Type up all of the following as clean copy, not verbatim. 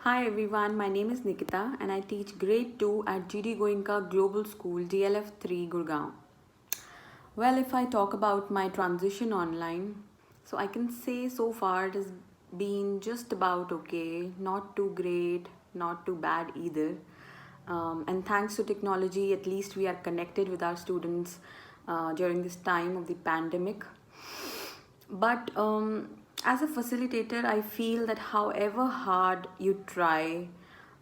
Hi everyone, my name is Nikita and I teach grade 2 at GD Goenka Global School DLF 3 Gurgaon. Well, if I talk about my transition online, so I can say so far it has been just about okay, not too great, not too bad either. And thanks to technology, at least we are connected with our students during this time of the pandemic. But as a facilitator, I feel that however hard you try,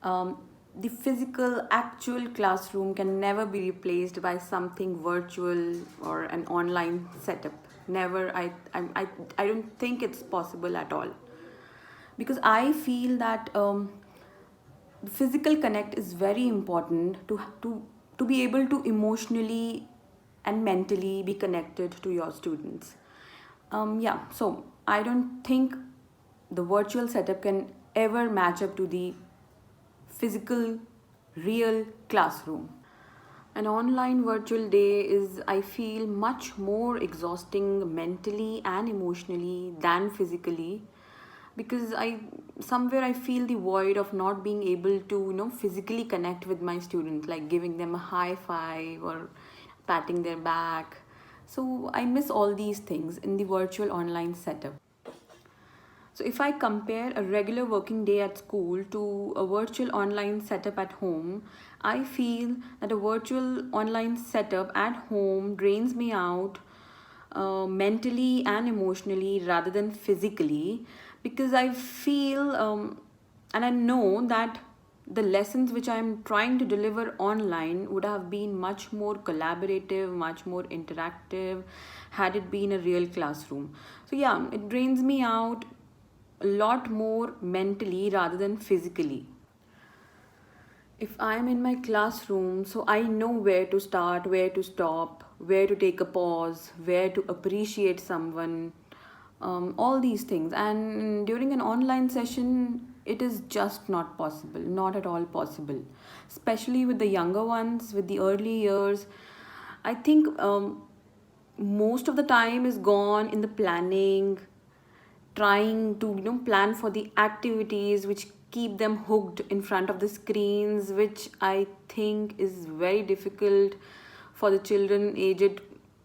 um, the physical, actual classroom can never be replaced by something virtual or an online setup. Never, I don't think it's possible at all. Because I feel that the physical connect is very important to be able to emotionally and mentally be connected to your students. Yeah, so I don't think the virtual setup can ever match up to the physical, real classroom. An online virtual day is, I feel, much more exhausting mentally and emotionally than physically, because I feel the void of not being able to physically connect with my students, like giving them a high five or patting their back. So I miss all these things in the virtual online setup. So, if I compare a regular working day at school to a virtual online setup at home, I feel that a virtual online setup at home drains me out mentally and emotionally rather than physically, because I feel and I know that the lessons which I'm trying to deliver online would have been much more collaborative, much more interactive had it been a real classroom. So, yeah, it drains me out a lot more mentally rather than physically. If I'm in my classroom, so I know where to start, where to stop, where to take a pause, where to appreciate someone, all these things. And during an online session, it is just not possible, not at all possible. Especially with the younger ones, with the early years. I think most of the time is gone in the planning, trying to plan for the activities which keep them hooked in front of the screens, which I think is very difficult for the children aged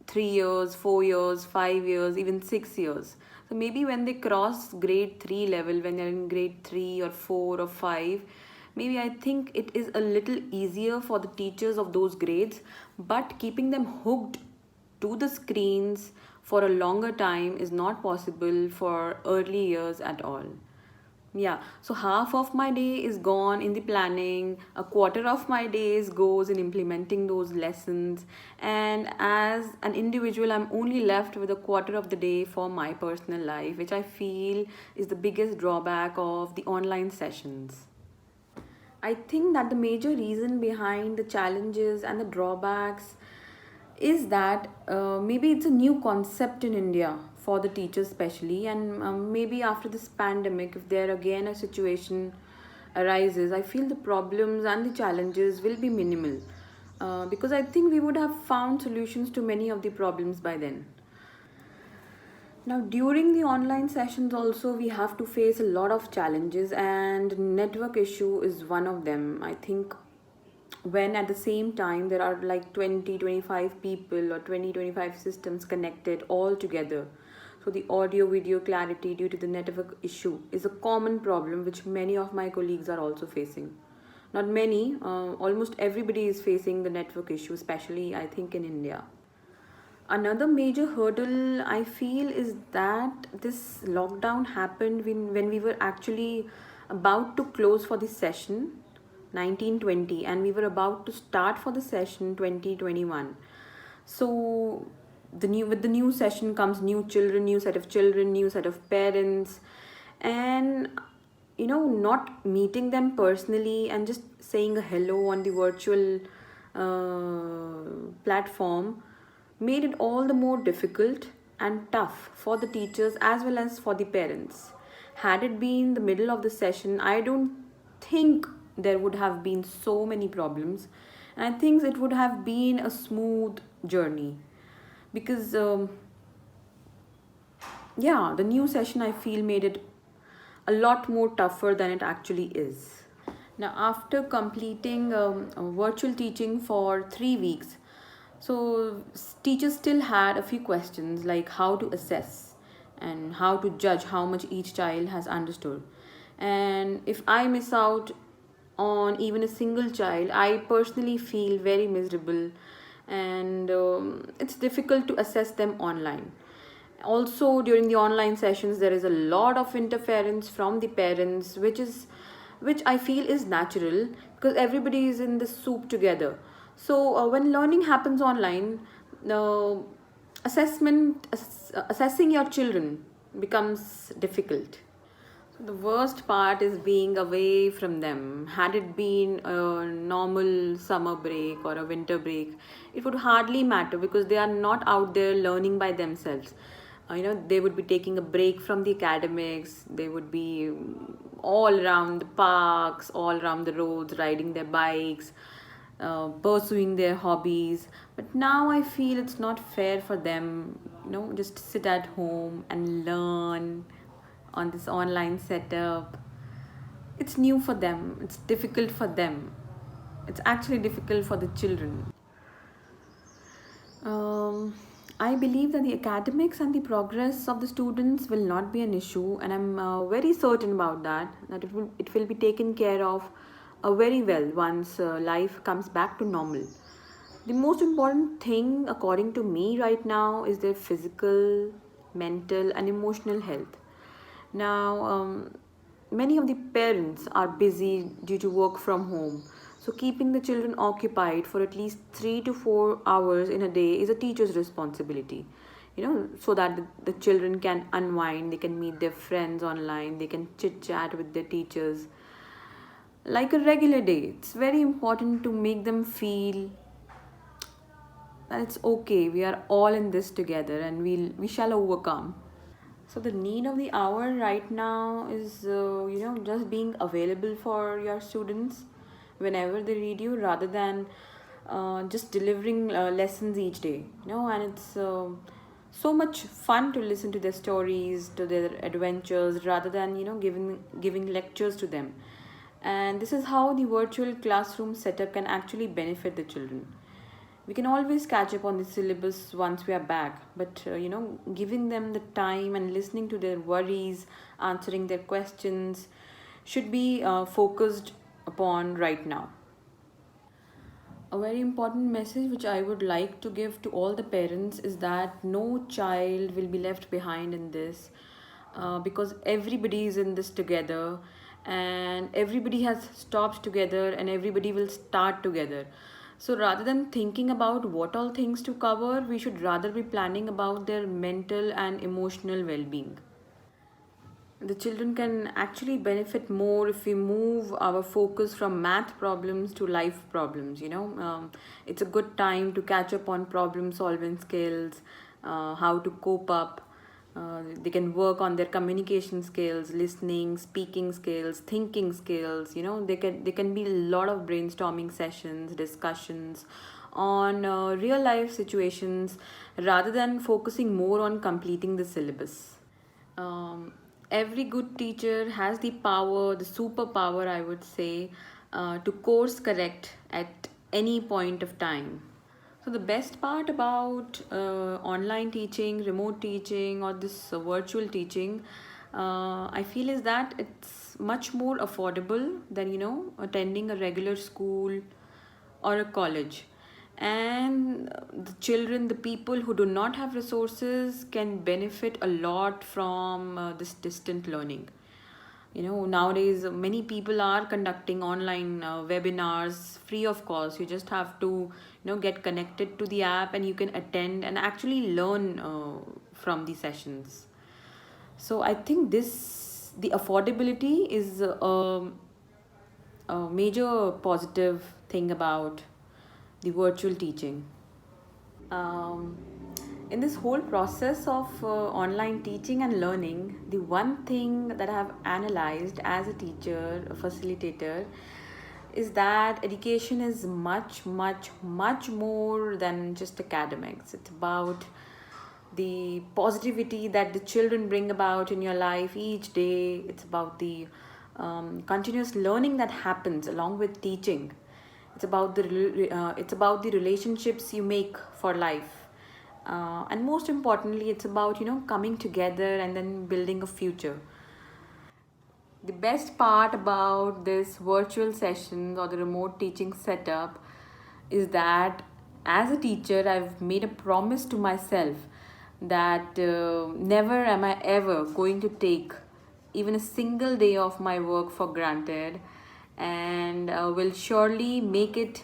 3 years, 4 years, 5 years, even 6 years. So maybe when they cross grade 3 level, when they're in grade 3 or 4 or 5, maybe I think it is a little easier for the teachers of those grades, but keeping them hooked to the screens for a longer time is not possible for early years at all. Yeah, so half of my day is gone in the planning, a quarter of my days goes in implementing those lessons, and as an individual, I'm only left with a quarter of the day for my personal life, which I feel is the biggest drawback of the online sessions. I think that the major reason behind the challenges and the drawbacks is that maybe it's a new concept in India for the teachers, especially, and maybe after this pandemic, if there again a situation arises, I feel the problems and the challenges will be minimal because I think we would have found solutions to many of the problems by then. Now, during the online sessions, also, we have to face a lot of challenges, and network issue is one of them. I think when at the same time there are like 20-25 people or 20-25 systems connected all together. So, the audio video clarity due to the network issue is a common problem which many of my colleagues are also facing. Not many, almost everybody is facing the network issue, especially I think in India. Another major hurdle I feel is that this lockdown happened when we were actually about to close for the session 1920, and we were about to start for the session 2021. So the new session comes new children, new set of children, new set of parents, and not meeting them personally and just saying a hello on the virtual platform made it all the more difficult and tough for the teachers as well as for the parents. Had it been the middle of the session, I don't think there would have been so many problems, and I think it would have been a smooth journey because yeah, the new session I feel made it a lot more tougher than it actually is. Now, after completing virtual teaching for 3 weeks, so teachers still had a few questions like how to assess and how to judge how much each child has understood. And if I miss out on even a single child, I personally feel very miserable, and it's difficult to assess them online. Also, during the online sessions, there is a lot of interference from the parents, which I feel is natural because everybody is in the soup together. So when learning happens online, uh, assessing your children becomes difficult. The worst part is being away from them. Had it been a normal summer break or a winter break, it would hardly matter because they are not out there learning by themselves. They would be taking a break from the academics. They would be all around the parks, all around the roads, riding their bikes, pursuing their hobbies. But now I feel it's not fair for them, just sit at home and learn on this online setup. It's new for them, it's difficult for them, it's actually difficult for the children. I believe that the academics and the progress of the students will not be an issue, and I'm very certain about that. That it will be taken care of very well once life comes back to normal. The most important thing, according to me, right now is their physical, mental, and emotional health. Now, many of the parents are busy due to work from home. So, keeping the children occupied for at least 3 to 4 hours in a day is a teacher's responsibility. So that the children can unwind, they can meet their friends online, they can chit chat with their teachers like a regular day. It's very important to make them feel that it's okay, we are all in this together and we shall overcome. So the need of the hour right now is, just being available for your students whenever they read you, rather than just delivering lessons each day. And it's so much fun to listen to their stories, to their adventures, rather than giving lectures to them. And this is how the virtual classroom setup can actually benefit the children. We can always catch up on the syllabus once we are back, but giving them the time and listening to their worries, answering their questions should be focused upon right now. A very important message which I would like to give to all the parents is that no child will be left behind in this, because everybody is in this together, and everybody has stopped together and everybody will start together. So rather than thinking about what all things to cover, we should rather be planning about their mental and emotional well-being. The children can actually benefit more if we move our focus from math problems to life problems. It's a good time to catch up on problem solving skills, how to cope up. They can work on their communication skills, listening, speaking skills, thinking skills. They can be a lot of brainstorming sessions, discussions on real life situations, rather than focusing more on completing the syllabus. um, every good teacher has the power, the superpower, I would say, to course correct at any point of time. So, the best part about online teaching, remote teaching, or this virtual teaching, I feel is that it's much more affordable than attending a regular school or a college. And the children, the people who do not have resources, can benefit a lot from this distant learning. Nowadays many people are conducting online webinars free of cost. You just have to get connected to the app and you can attend and actually learn from the sessions. So I think the affordability is a major positive thing about the virtual teaching. um, in this whole process of online teaching and learning, the one thing that I have analyzed as a teacher, a facilitator, is that education is much, much, much more than just academics. It's about the positivity that the children bring about in your life each day. It's about the continuous learning that happens along with teaching. It's about the relationships you make for life, and most importantly, it's about coming together and then building a future. The best part about this virtual sessions or the remote teaching setup is that as a teacher, I've made a promise to myself that never am I ever going to take even a single day of my work for granted, and will surely make it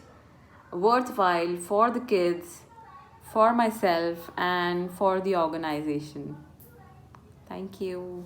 worthwhile for the kids, for myself, and for the organization. Thank you.